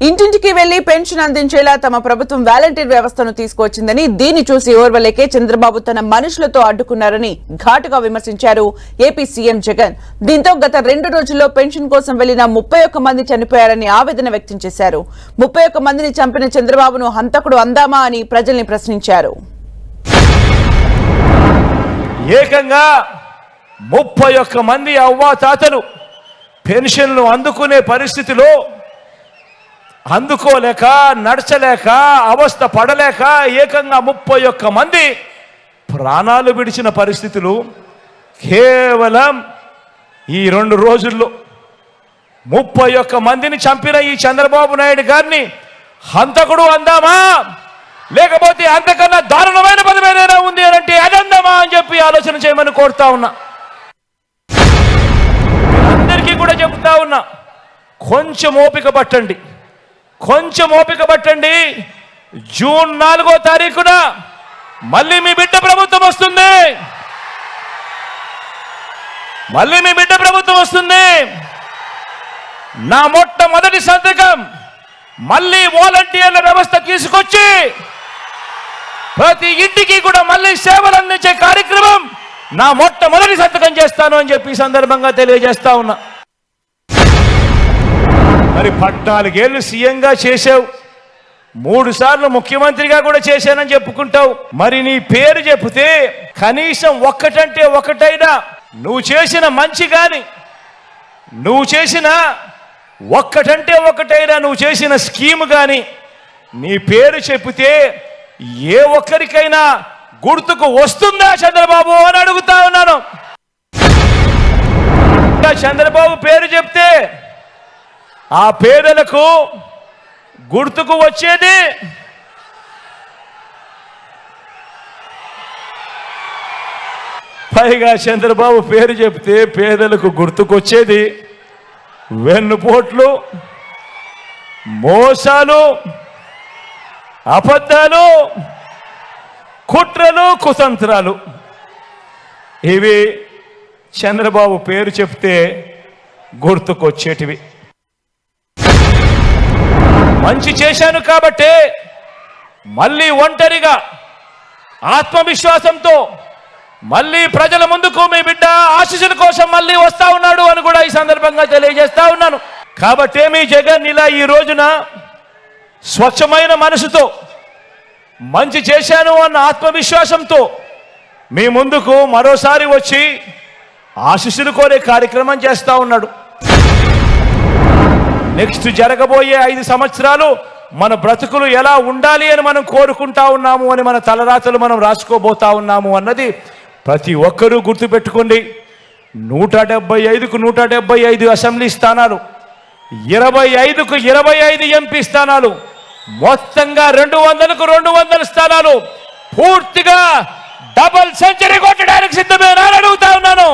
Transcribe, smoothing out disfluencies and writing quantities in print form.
ఇంటింటికి వెళ్లి పెన్షన్ అందించేలా తమ ప్రభుత్వం వాలంటీర్ వ్యవస్థను తీసుకొచ్చిందని దీన్ని చూసి ఓర్వలేకే చంద్రబాబు తన మనుషులతో అడ్డుకున్నారని ఘాటుగా విమర్శించారు ఏపీ సీఎం జగన్. దీంతో గత 2 రోజుల్లో పెన్షన్ కోసం వెళ్లిన 31 మంది చనిపోయారని ఆవేదన వ్యక్తం చేశారు. 31 మందిని చంపిన చంద్రబాబును హంతకుడు అందామా అని ప్రజల్ని ప్రశ్నించారు. ఏకంగా 31 మంది అవ్వాతాతలు పెన్షన్లు అందుకునే పరిస్థితిలో అందుకోలేక నడచలేక అవస్థ పడలేక ఏకంగా 31 మంది ప్రాణాలు విడిచిన పరిస్థితులు కేవలం ఈ 2 రోజుల్లో 31 మందిని చంపిన ఈ చంద్రబాబు నాయుడు గారిని హంతకుడు అందామా, లేకపోతే అంతకన్నా దారుణమైన పదం ఏదైనా ఉంది అంటే అదందామా అని చెప్పి ఆలోచన చేయమని కోరుతా ఉన్నా. అందరికీ కూడా చెప్తా ఉన్నా, కొంచెం ఓపిక పట్టండి, కొంచెం ఓపిక పట్టండి. జూన్ 4వ తారీఖున మళ్ళీ మీ బిడ్డ ప్రభుత్వం వస్తుంది, మళ్ళీ మీ బిడ్డ ప్రభుత్వం వస్తుంది. నా మొట్టమొదటి సంతకం మళ్ళీ వాలంటీర్ల వ్యవస్థ తీసుకొచ్చి ప్రతి ఇంటికి కూడా మళ్ళీ సేవలు అందించే కార్యక్రమం నా మొట్టమొదటి సంతకం చేస్తాను అని చెప్పి సందర్భంగా తెలియజేస్తా ఉన్నా. మరి 14 ఏళ్ళు సీఎంగా చేశావు, 3 సార్లు ముఖ్యమంత్రిగా కూడా చేశానని చెప్పుకుంటావు. మరి నీ పేరు చెప్తే కనీసం ఒక్కటంటే ఒకటైనా నువ్వు చేసిన మంచి కానీ, నువ్వు చేసిన ఒక్కటంటే ఒకటైనా నువ్వు చేసిన స్కీమ్ కానీ నీ పేరు చెప్తే ఏ ఒక్కరికైనా గుర్తుకు వస్తుందా చంద్రబాబు అని అడుగుతా ఉన్నాను. చంద్రబాబు పేరు చెప్తే ఆ పేదలకు గుర్తుకు వచ్చేది పైగా చంద్రబాబు పేరు చెప్తే పేదలకు గుర్తుకొచ్చేది వెన్నుపోట్లు, మోసాలు, అబద్ధాలు, కుట్రలు, కుతంత్రాలు. ఇవి చంద్రబాబు పేరు చెప్తే గుర్తుకొచ్చేటివి. మంచి చేశాను కాబట్టే మళ్ళీ ఒంటరిగా ఆత్మవిశ్వాసంతో మళ్ళీ ప్రజల ముందుకు మీ బిడ్డ ఆశీస్సుల కోసం మళ్ళీ వస్తా ఉన్నాడు అని కూడా ఈ సందర్భంగా తెలియజేస్తా ఉన్నాను. కాబట్టే మీ జగన్ ఇలా ఈ రోజున స్వచ్ఛమైన మనసుతో మంచి చేశాను అన్న ఆత్మవిశ్వాసంతో మీ ముందుకు మరోసారి వచ్చి ఆశీస్సులు కోరే కార్యక్రమం చేస్తా ఉన్నాడు. నెక్స్ట్ జరగబోయే 5 సంవత్సరాలు మన బ్రతుకులు ఎలా ఉండాలి అని మనం కోరుకుంటా ఉన్నాము అని మన తలరాతలు మనం రాసుకోబోతా ఉన్నాము అన్నది ప్రతి ఒక్కరూ గుర్తుపెట్టుకోండి. 175కు 175 అసెంబ్లీ స్థానాలు, 25కు 25 ఎంపీ స్థానాలు, మొత్తంగా 200కు 200 స్థానాలు పూర్తిగా డబుల్ సెంచరీ కొట్టడానికి సిద్ధమేనా అడుగుతా ఉన్నాను.